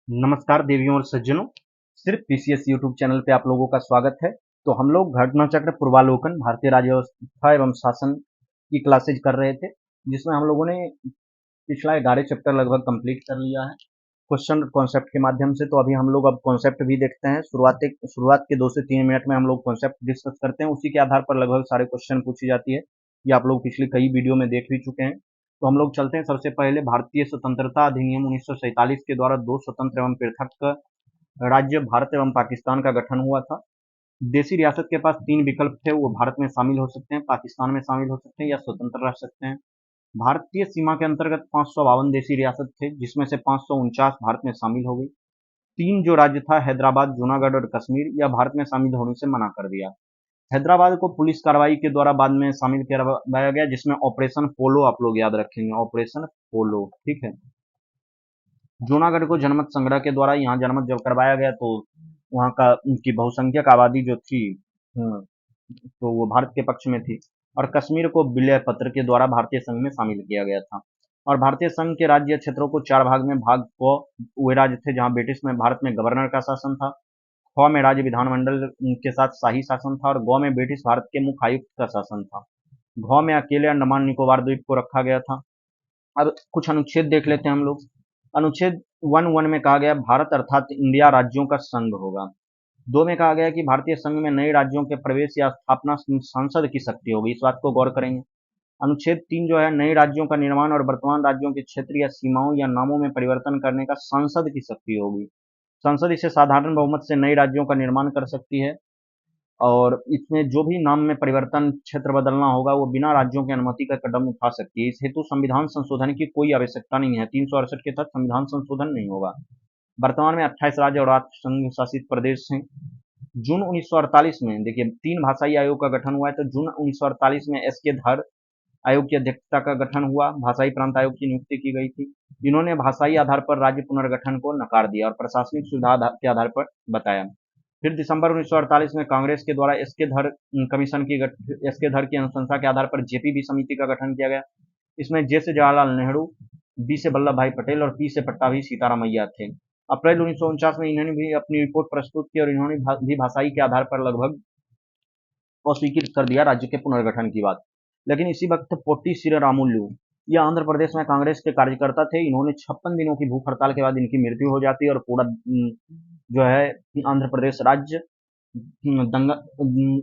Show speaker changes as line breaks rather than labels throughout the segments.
नमस्कार देवियों और सज्जनों, सिर्फ पीसीएस यूट्यूब चैनल पे आप लोगों का स्वागत है। तो हम लोग घटना चक्र पूर्वालोकन भारतीय राज्य व्यवस्था एवं शासन की क्लासेज कर रहे थे, जिसमें हम लोगों ने पिछला 11 चैप्टर लगभग कंप्लीट कर लिया है क्वेश्चन कॉन्सेप्ट के माध्यम से। तो अभी हम लोग अब कॉन्सेप्ट भी देखते हैं। शुरुआत के 2 से 3 मिनट में हम लोग कॉन्सेप्ट डिस्कस करते हैं, उसी के आधार पर लगभग सारे क्वेश्चन पूछी जाती है। ये आप लोग पिछली कई वीडियो में देख भी चुके हैं। तो हम लोग चलते हैं सबसे पहले भारतीय स्वतंत्रता अधिनियम 1947 के द्वारा दो स्वतंत्र एवं पृथक राज्य भारत एवं पाकिस्तान का गठन हुआ था। देशी रियासत के पास 3 विकल्प थे, वो भारत में शामिल हो सकते हैं, पाकिस्तान में शामिल हो सकते हैं या स्वतंत्र रह सकते हैं। भारतीय सीमा के अंतर्गत 552 देशी रियासत थे, जिसमें से 549 भारत में शामिल हो गई। 3 जो राज्य था, हैदराबाद, जूनागढ़ और कश्मीर, यह भारत में शामिल होने से मना कर दिया। हैदराबाद को पुलिस कार्रवाई के द्वारा बाद में शामिल करवाया गया, जिसमें ऑपरेशन पोलो आप लोग याद रखेंगे, ऑपरेशन पोलो, ठीक है। जूनागढ़ को जनमत संग्रह के द्वारा यहाँ जनमत जब करवाया गया, तो वहाँ का उनकी बहुसंख्यक आबादी जो थी, तो वो भारत के पक्ष में थी। और कश्मीर को विलय पत्र के द्वारा भारतीय संघ में शामिल किया गया था। और भारतीय संघ के राज्य क्षेत्रों को 4 भाग में भाग को वे राज्य थे जहाँ ब्रिटिश में भारत में गवर्नर का शासन था, ख में राज्य विधानमंडल के साथ शाही शासन था, और ग में ब्रिटिश भारत के मुख्य आयुक्त का शासन था। घ में अकेले अंडमान निकोबार द्वीप को रखा गया था। अब कुछ अनुच्छेद देख लेते हैं हम लोग। अनुच्छेद 1(1) में कहा गया भारत अर्थात इंडिया राज्यों का संघ होगा। 2 में कहा गया कि भारतीय संघ में नए राज्यों के प्रवेश या स्थापना संसद की शक्ति होगी। इस बात को गौर करेंगे। अनुच्छेद 3 जो है, नए राज्यों का निर्माण और वर्तमान राज्यों के क्षेत्र या सीमाओं या नामों में परिवर्तन करने का संसद की शक्ति होगी। संसद इसे साधारण बहुमत से नए राज्यों का निर्माण कर सकती है, और इसमें जो भी नाम में परिवर्तन, क्षेत्र बदलना होगा, वो बिना राज्यों की अनुमति का कदम उठा सकती है। इस हेतु संविधान संशोधन की कोई आवश्यकता नहीं है। 368 के तहत संविधान संशोधन नहीं होगा। वर्तमान में 28 राज्य और 8 संघ शासित प्रदेश हैं। जून 1948 में देखिए 3 भाषाई आयोग का गठन हुआ है। तो जून 1948 में एस के धर आयोग की अध्यक्षता का गठन हुआ, भाषाई प्रांत आयोग की नियुक्ति की गई थी। जिन्होंने भाषाई आधार पर राज्य पुनर्गठन को नकार दिया और प्रशासनिक सुविधा के आधार पर बताया। फिर दिसंबर 1948 में कांग्रेस के द्वारा एस के धर की अनुशंसा के आधार पर जेपीबी समिति का गठन किया गया। इसमें जे से जवाहरलाल नेहरू, बी से वल्लभ भाई पटेल और पी से पट्टाभी सीतारामैया थे। अप्रैल 1949 में इन्होंने भी अपनी रिपोर्ट प्रस्तुत की और इन्होंने भी भाषाई के आधार पर लगभग अस्वीकृत कर दिया राज्य के पुनर्गठन की बात। लेकिन इसी वक्त पोट्टी श्रीरामुलु, यह आंध्र प्रदेश में कांग्रेस के कार्यकर्ता थे। इन्होंने 56 दिनों की भूख हड़ताल के बाद इनकी मृत्यु हो जाती है और पूरा जो है आंध्र प्रदेश राज्य दंगा,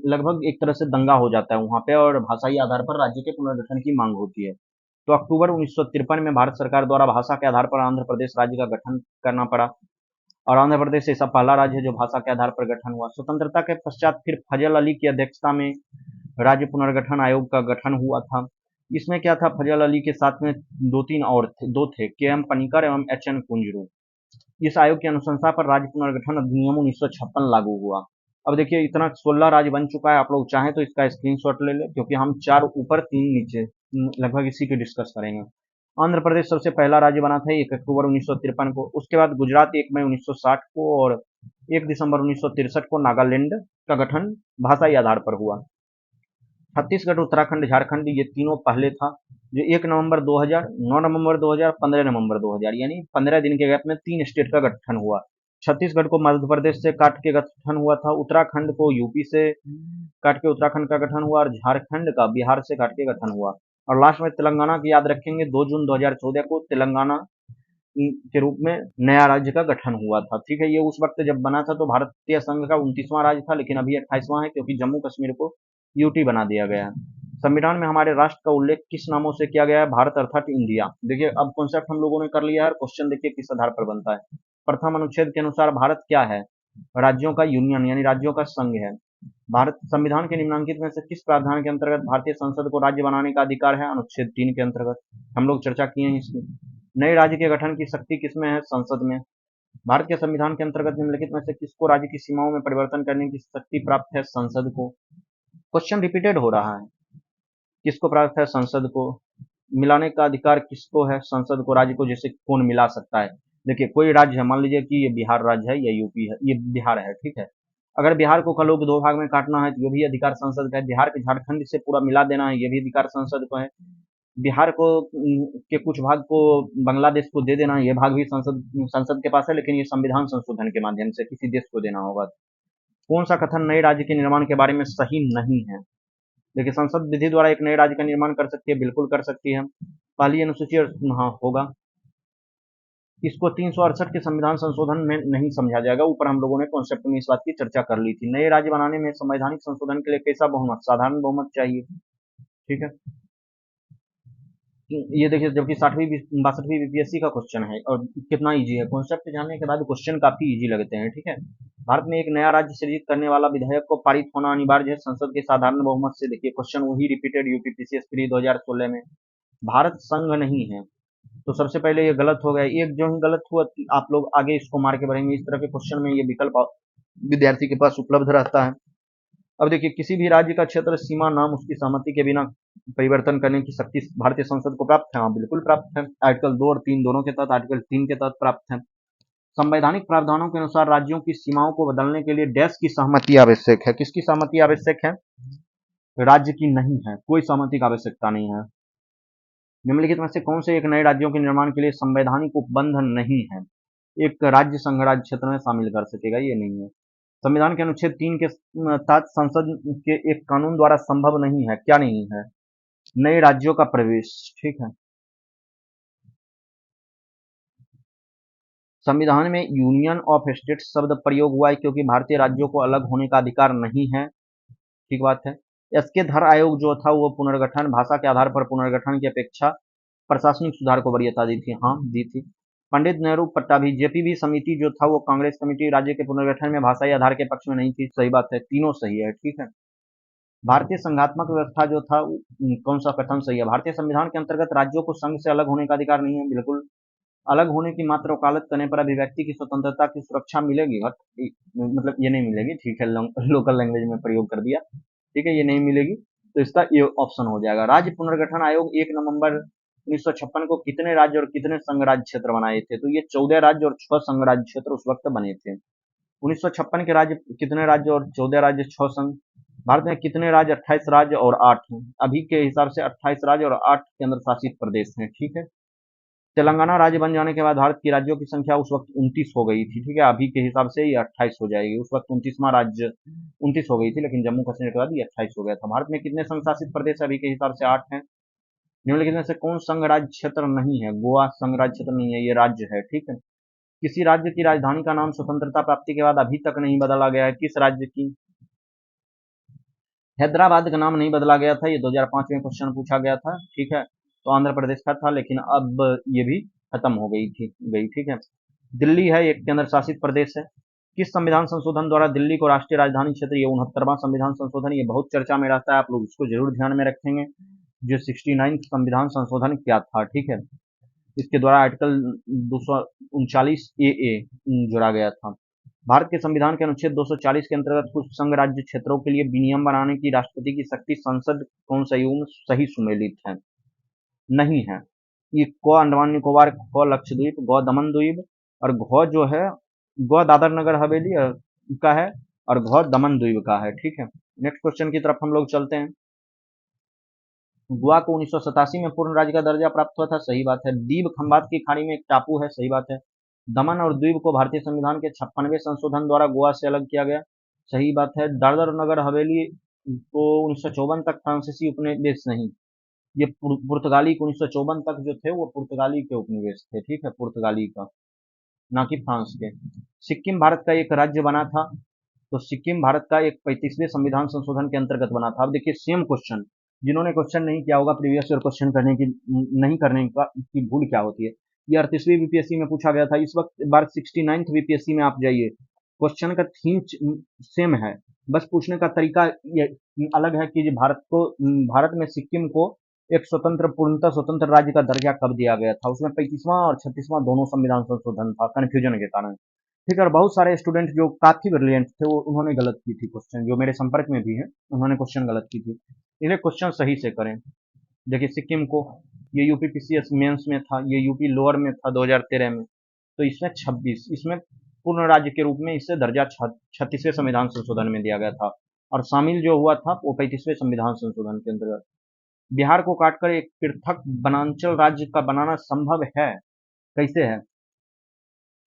लगभग एक तरह से दंगा हो जाता है वहां पे, और भाषाई आधार पर राज्य के पुनर्गठन की मांग होती है। तो अक्टूबर 1953 में भारत सरकार द्वारा भाषा के आधार पर आंध्र प्रदेश राज्य का गठन करना पड़ा, और आंध्र प्रदेश ऐसा पहला राज्य है जो भाषा के आधार पर गठन हुआ। स्वतंत्रता के पश्चात फिर फजल अली की अध्यक्षता में राज्य पुनर्गठन आयोग का गठन हुआ था। इसमें क्या था, फजल अली के साथ में दो थे, के एम पनिकर एवं एच एन कुंजरू। इस आयोग की अनुशंसा पर राज्य पुनर्गठन अधिनियम 1956 लागू हुआ। अब देखिए इतना 16 राज्य बन चुका है। आप लोग चाहें तो इसका स्क्रीनशॉट ले लें, क्योंकि हम 4 ऊपर 3 नीचे लगभग इसी की डिस्कस करेंगे। आंध्र प्रदेश सबसे पहला राज्य बना था 1 अक्टूबर 1953 को। उसके बाद गुजरात 1 मई 1960 को, और 1 दिसंबर 1963 को नागालैंड का गठन भाषाई आधार पर हुआ। छत्तीसगढ़, उत्तराखंड, झारखंड, ये तीनों पहले था, जो 1 नवंबर 2000, 9 नवंबर 2000, 15 नवंबर 2000, यानी 15 दिन के गैप में 3 स्टेट का गठन हुआ। छत्तीसगढ़ को मध्य प्रदेश से काट के गठन हुआ था, उत्तराखंड को यूपी से काट के उत्तराखंड का गठन हुआ, और झारखंड का बिहार से काट के गठन हुआ। और लास्ट में तेलंगाना की याद रखेंगे, 2 जून 2014 को तेलंगाना के रूप में नया राज्य का गठन हुआ था। ठीक है, ये उस वक्त जब बना था तो भारतीय संघ का 29वां राज्य था, लेकिन अभी 28वां है, क्योंकि जम्मू कश्मीर को यूटी बना दिया गया है। संविधान में हमारे राष्ट्र का उल्लेख किस नामों से किया गया है? भारत अर्थात इंडिया। देखिए अब कॉन्सेप्ट हम लोगों ने कर लिया है, क्वेश्चन देखिए किस आधार पर बनता है। प्रथम अनुच्छेद के अनुसार भारत क्या है? राज्यों का यूनियन, यानी राज्यों का संघ है। भारत संविधान के निम्नलिखित में से किस प्रावधान के अंतर्गत भारतीय संसद को राज्य बनाने का अधिकार है? अनुच्छेद 3 के अंतर्गत हम लोग चर्चा किए हैं इसकी। नए राज्य के गठन की शक्ति किसमें है? संसद में। भारत के संविधान के अंतर्गत निम्नलिखित में से किसको राज्य की सीमाओं में परिवर्तन करने की शक्ति प्राप्त है? संसद को। क्वेश्चन रिपीटेड हो रहा है, किसको प्राप्त है? संसद को। मिलाने का अधिकार किसको है? संसद को। राज्य को जैसे कौन मिला सकता है? देखिए कोई राज्य है, मान लीजिए कि ये बिहार राज्य है या यूपी है, ये बिहार है, ठीक है। अगर बिहार को कल को 2 भाग में काटना है तो ये भी अधिकार संसद का है। बिहार के झारखंड से पूरा मिला देना है, ये भी अधिकार संसद को है। बिहार को के कुछ भाग को बांग्लादेश को दे देना, ये भाग भी संसद संसद के पास है, लेकिन ये संविधान संशोधन के माध्यम से किसी देश को देना होगा। कौन सा कथन नए राज्य के निर्माण के बारे में सही नहीं है? देखिए, संसद विधि द्वारा एक नए राज्य का निर्माण कर सकती है, बिल्कुल कर सकती है। पहली अनुसूची हाँ होगा। इसको 368 के संविधान संशोधन में नहीं समझा जाएगा। ऊपर हम लोगों ने कॉन्सेप्ट में इस बात की चर्चा कर ली थी। नए राज्य बनाने में संवैधानिक संशोधन के लिए कैसा बहुमत? साधारण बहुमत चाहिए। ठीक है, ये देखिए, जबकि 62वीं बीपीएससी का क्वेश्चन है और कितना इजी है। कॉन्सेप्ट जानने के बाद क्वेश्चन काफी इजी लगते हैं। ठीक है, भारत में एक नया राज्य सृजित करने वाला विधेयक को पारित होना अनिवार्य है संसद के साधारण बहुमत से। देखिए, क्वेश्चन वही रिपीटेड यूपीपीसीएस प्री 2016 में। भारत संघ नहीं है, तो सबसे पहले ये गलत हो गया। एक जो ही गलत हुआ, आप लोग आगे इसको मार के बढ़ेंगे। इस तरह के क्वेश्चन में ये विकल्प विद्यार्थी के पास उपलब्ध रहता है। अब देखिए, किसी भी राज्य का क्षेत्र सीमा नाम उसकी सहमति के बिना परिवर्तन करने की शक्ति भारतीय संसद को प्राप्त है। हाँ, बिल्कुल प्राप्त है। आर्टिकल 2 और 3 दोनों के तहत, आर्टिकल 3 के तहत प्राप्त है। संवैधानिक प्रावधानों के अनुसार राज्यों की सीमाओं को बदलने के लिए डैश की सहमति आवश्यक है। किसकी सहमति आवश्यक है? राज्य की नहीं है, कोई सहमति की आवश्यकता नहीं है। निम्नलिखित में से कौन से एक नए राज्यों के निर्माण के लिए संवैधानिक उपबंध नहीं है? एक राज्य संघ राज्य क्षेत्र में शामिल कर सकेगा, ये नहीं है। संविधान के अनुच्छेद 3 के तहत संसद के एक कानून द्वारा संभव नहीं है। क्या नहीं है? नए राज्यों का प्रवेश। ठीक है, संविधान में यूनियन ऑफ स्टेट्स शब्द प्रयोग हुआ है क्योंकि भारतीय राज्यों को अलग होने का अधिकार नहीं है। ठीक बात है। एसके धर आयोग जो था वो पुनर्गठन, भाषा के आधार पर पुनर्गठन की अपेक्षा प्रशासनिक सुधार को वरीयता दी थी। हाँ, दी थी। पंडित नेहरू पट्टाभी जेपीवी समिति जो था वो कांग्रेस कमेटी राज्य के पुनर्गठन में भाषाई आधार के पक्ष में नहीं थी। सही बात है, तीनों सही है। ठीक है, भारतीय संघात्मक व्यवस्था जो था कौन सा कथन सही है? भारतीय संविधान के अंतर्गत राज्यों को संघ से अलग होने का अधिकार नहीं है। बिल्कुल। अलग होने की मात्र वकालत करने पर अभिव्यक्ति की स्वतंत्रता की सुरक्षा मिलेगी? मतलब ये नहीं मिलेगी। ठीक है, लोकल लैंग्वेज में प्रयोग कर दिया। ठीक है, ये नहीं मिलेगी, तो इसका ये ऑप्शन हो जाएगा। राज्य पुनर्गठन आयोग 1 नवंबर 1956 को कितने राज्य और कितने संघ राज्य क्षेत्र बनाए थे? तो ये 14 राज्य और 6 संघ राज्य क्षेत्र उस वक्त बने थे। 1956 के राज्य कितने राज्य और 14 राज्य 6 संघ? भारत में कितने राज्य? 28 राज्य और 8 हैं। अभी के हिसाब से 28 राज्य और 8 केंद्र शासित प्रदेश हैं। ठीक है, तेलंगाना राज्य बन जाने के बाद भारत की राज्यों की संख्या उस वक्त 29 हो गई थी। ठीक है, अभी के हिसाब से ये 28 हो जाएगी। उस वक्त 29वां राज्य 29 हो गई थी, लेकिन जम्मू कश्मीर के बाद ये 28 हो गया था। भारत में कितने संघ शासित प्रदेश अभी के हिसाब से? 8 हैं। निम्नलिखित में से कौन संघ राज्य क्षेत्र नहीं है? गोवा संघ राज्य क्षेत्र नहीं है, ये राज्य है। ठीक है, किसी राज्य की राजधानी का नाम स्वतंत्रता प्राप्ति के बाद अभी तक नहीं बदला गया है? किस राज्य की? हैदराबाद का नाम नहीं बदला गया था, ये 2005 में क्वेश्चन पूछा गया था। ठीक है, तो आंध्र प्रदेश का था, लेकिन अब ये भी खत्म हो गई। ठीक है, दिल्ली है एक केंद्र शासित प्रदेश है। किस संविधान संशोधन द्वारा दिल्ली को राष्ट्रीय राजधानी क्षेत्र? ये 69वां संविधान संशोधन, ये बहुत चर्चा में रहता है, आप लोग इसको जरूर ध्यान में रखेंगे। जो 69 संविधान संशोधन क्या था? ठीक है, इसके द्वारा आर्टिकल 239 ए जोड़ा गया था। भारत के संविधान के अनुच्छेद 240 के अंतर्गत कुछ संघ राज्य क्षेत्रों के लिए विनियम बनाने की राष्ट्रपति की शक्ति संसद कौन सा युग्म सही सुमेलित है? नहीं है। ये क अंडमान निकोबार, क लक्षद्वीप, ग दमन द्वीप और घ जो है ग दादर नगर हवेली का है और घ दमन द्वीप का है। ठीक है, नेक्स्ट क्वेश्चन की तरफ हम लोग चलते हैं। गोवा को 1987 में पूर्ण राज्य का दर्जा प्राप्त हुआ था। सही बात है। दीव खंबात की खाड़ी में एक टापू है। सही बात है। दमन और द्वीप को भारतीय संविधान के 56वें संशोधन द्वारा गोवा से अलग किया गया। सही बात है। दादर नगर हवेली को 1954 तक फ्रांसीसी उपनिवेश नहीं, ये पुर्तगाली को 1954 तक जो थे वो पुर्तगाली के उपनिवेश थे। ठीक है, पुर्तगाली का, ना कि फ्रांस के। सिक्किम भारत का एक राज्य बना था, तो सिक्किम भारत का एक 35वें संविधान संशोधन के अंतर्गत बना था। अब देखिए, सेम क्वेश्चन, जिन्होंने क्वेश्चन नहीं किया होगा प्रीवियस ईयर क्वेश्चन करने की नहीं करने की भूल क्या होती है? ये 38वीं बीपीएससी में पूछा गया था। इस वक्त बार 69th बीपीएससी में आप जाइए, क्वेश्चन का थीम सेम है, बस पूछने का तरीका ये अलग है कि भारत में सिक्किम को एक पूर्णतः स्वतंत्र राज्य का दर्जा कब दिया गया था? उसमें 35वां और 36वां दोनों संविधान संशोधन था, कंफ्यूजन के कारण। ठीक है, और बहुत सारे स्टूडेंट जो काफी ब्रिलियंट थे वो उन्होंने गलत की थी क्वेश्चन, जो मेरे संपर्क में भी है, उन्होंने क्वेश्चन गलत की थी। इन्हें क्वेश्चन सही से करें। देखिए, सिक्किम को ये यूपी पीसीएस मेंस में था, ये यूपी लोअर में था 2013 में, तो इसमें 26, इसमें पूर्ण राज्य के रूप में इसे दर्जा 36वें संविधान संशोधन में दिया गया था, और शामिल जो हुआ था वो 35वें संविधान संशोधन के अंतर्गत। बिहार को काटकर एक पृथक वनांचल राज्य का बनाना संभव है? कैसे है?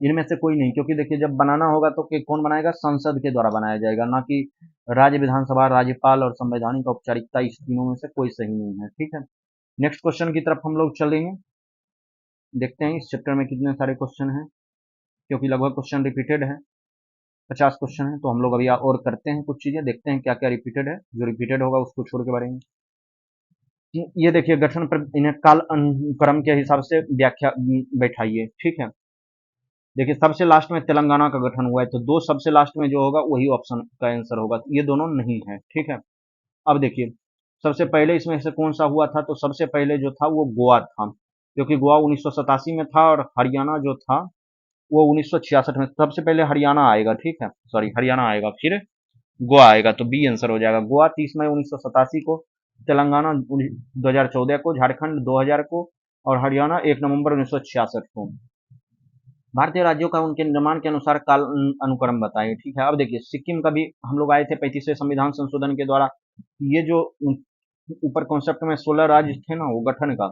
इनमें से कोई नहीं, क्योंकि देखिए जब बनाना होगा तो कौन बनाएगा? संसद के द्वारा बनाया जाएगा, ना कि राज्य विधानसभा, राज्यपाल और संवैधानिक औपचारिकता। इस तीनों में से कोई सही नहीं है। ठीक है, नेक्स्ट क्वेश्चन की तरफ हम लोग चलेंगे। देखते हैं इस चैप्टर में कितने सारे क्वेश्चन हैं, क्योंकि लगभग क्वेश्चन रिपीटेड है। 50 क्वेश्चन है, तो हम लोग अभी और करते हैं कुछ चीजें, देखते हैं क्या क्या रिपीटेड है। जो रिपीटेड होगा उसको छोड़ के बढ़ेंगे। ये देखिए गठन पर इन्हें काल अनुक्रम के हिसाब से व्याख्या बैठाइए। ठीक है, देखिए सबसे लास्ट में तेलंगाना का गठन हुआ है, तो दो सबसे लास्ट में जो होगा वही ऑप्शन का आंसर होगा। ये दोनों नहीं है। ठीक है, अब देखिए सबसे पहले इसमें से कौन सा हुआ था, तो सबसे पहले जो था वो गोवा था, क्योंकि गोवा 1987 में था, और हरियाणा जो था वो 1966 में। सबसे पहले हरियाणा आएगा। ठीक है, सॉरी हरियाणा आएगा, फिर गोवा आएगा, तो बी आंसर हो जाएगा। गोवा 30 मई 1987 को, तेलंगाना 2014 को, झारखंड 2000 को, और हरियाणा 1 नवंबर 1966 को। भारतीय राज्यों का उनके निर्माण के अनुसार काल अनुक्रम बताइए। ठीक है, अब देखिए सिक्किम का भी हम लोग आए थे 35वें संविधान संशोधन के द्वारा। ये जो ऊपर कॉन्सेप्ट में 16 राज्य थे ना वो गठन का,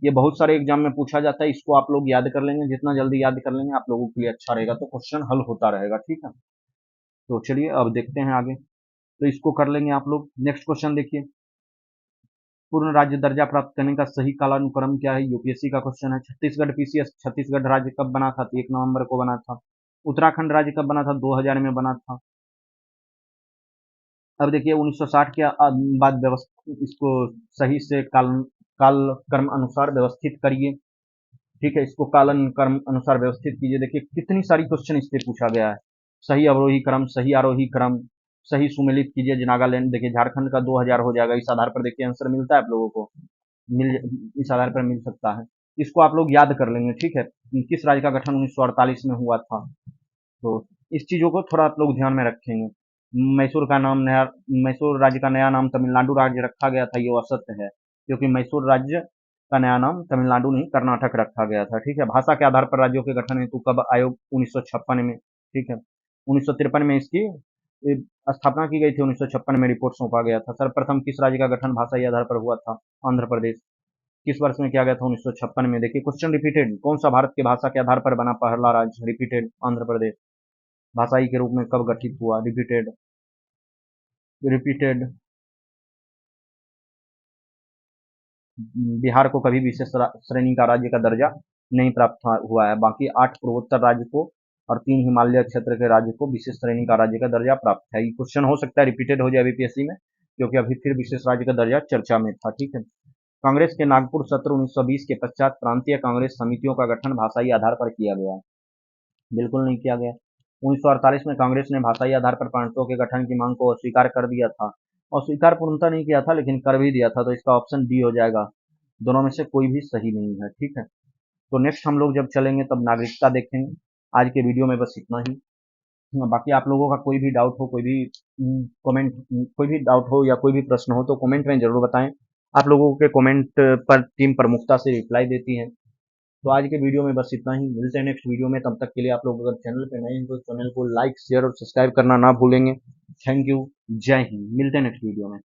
ये बहुत सारे एग्जाम में पूछा जाता है। इसको आप लोग याद कर लेंगे, जितना जल्दी याद कर लेंगे आप लोगों के लिए अच्छा रहेगा, तो क्वेश्चन हल होता रहेगा। ठीक है, तो चलिए अब देखते हैं आगे, तो इसको कर लेंगे आप लोग। नेक्स्ट क्वेश्चन देखिए, पूर्ण राज्य दर्जा प्राप्त करने का सही कालानुक्रम क्या है? यूपीएससी का क्वेश्चन है। छत्तीसगढ़ पीसीएस, छत्तीसगढ़ राज्य कब बना था? तो 1 नवंबर को बना था। उत्तराखंड राज्य कब बना था? 2000 में बना था। अब देखिए 1960 के बाद व्यवस्थित इसको सही से काल कर्म अनुसार व्यवस्थित करिए। ठीक है, इसको कालन कर्म अनुसार व्यवस्थित कीजिए। देखिए कितनी सारी क्वेश्चन इससे पूछा गया है। सही अवरोही क्रम, सही आरोही क्रम, सही सुमेलित कीजिए। नागालैंड देखिए, झारखंड का 2000 हो जाएगा। इस आधार पर देखिए आंसर मिलता है आप लोगों को, मिल इस आधार पर मिल सकता है। इसको आप लोग याद कर लेंगे। ठीक है, किस राज्य का गठन 1948 में हुआ था, तो इस चीजों को थोड़ा आप लोग ध्यान में रखेंगे। मैसूर का नाम नया, मैसूर राज्य का नया नाम तमिलनाडु राज्य रखा गया था, ये असत्य है, क्योंकि मैसूर राज्य का नया नाम तमिलनाडु नहीं कर्नाटक रखा गया था। ठीक है, भाषा के आधार पर राज्यों के गठन हेतु कब आयोग? 1956 में। ठीक है, 1953 में इसकी स्थापना की गई थी। 1956 में रिपोर्ट सौंपा गया था। सर्वप्रथम किस राज्य का गठन भाषाई आधार पर हुआ था? आंध्र प्रदेश। किस वर्ष में किया गया था? 1956 में। देखिए क्वेश्चन रिपीटेड, कौन सा भारत की भाषा के आधार पर बना पहला राज्य? रिपीटेड, आंध्र प्रदेश। भाषाई के रूप में कब गठित हुआ? Repeated, repeated. बिहार को कभी विशेष श्रेणी का राज्य का दर्जा नहीं प्राप्त हुआ है। बाकी 8 पूर्वोत्तर राज्य को और 3 हिमालय क्षेत्र के राज्य को विशेष श्रेणी का राज्य का दर्जा प्राप्त है। ये क्वेश्चन हो सकता है रिपीटेड हो जाए बीपीएससी में, क्योंकि अभी फिर विशेष राज्य का दर्जा चर्चा में था। ठीक है, कांग्रेस के नागपुर सत्र 1920 के पश्चात प्रांतीय कांग्रेस समितियों का गठन भाषाई आधार पर किया गया? बिल्कुल नहीं किया गया। 1948 में कांग्रेस ने भाषाई आधार पर प्रांतों के गठन की मांग को अस्वीकार कर दिया था। और स्वीकार पूर्णतः नहीं किया था, लेकिन कर भी दिया था, तो इसका ऑप्शन डी हो जाएगा। दोनों में से कोई भी सही नहीं है। ठीक है, तो नेक्स्ट हम लोग जब चलेंगे तब नागरिकता देखेंगे। आज के वीडियो में बस इतना ही। बाकी आप लोगों का कोई भी डाउट हो, कोई भी कमेंट, कोई भी डाउट हो या कोई भी प्रश्न हो, तो कमेंट में जरूर बताएं। आप लोगों के कमेंट पर टीम प्रमुखता से रिप्लाई देती है। तो आज के वीडियो में बस इतना ही। मिलते हैं नेक्स्ट वीडियो में, तब तक के लिए आप लोग अगर चैनल पे नए हैं तो चैनल को लाइक, शेयर और सब्सक्राइब करना ना भूलेंगे। थैंक यू, जय हिंद। मिलते हैं नेक्स्ट वीडियो में।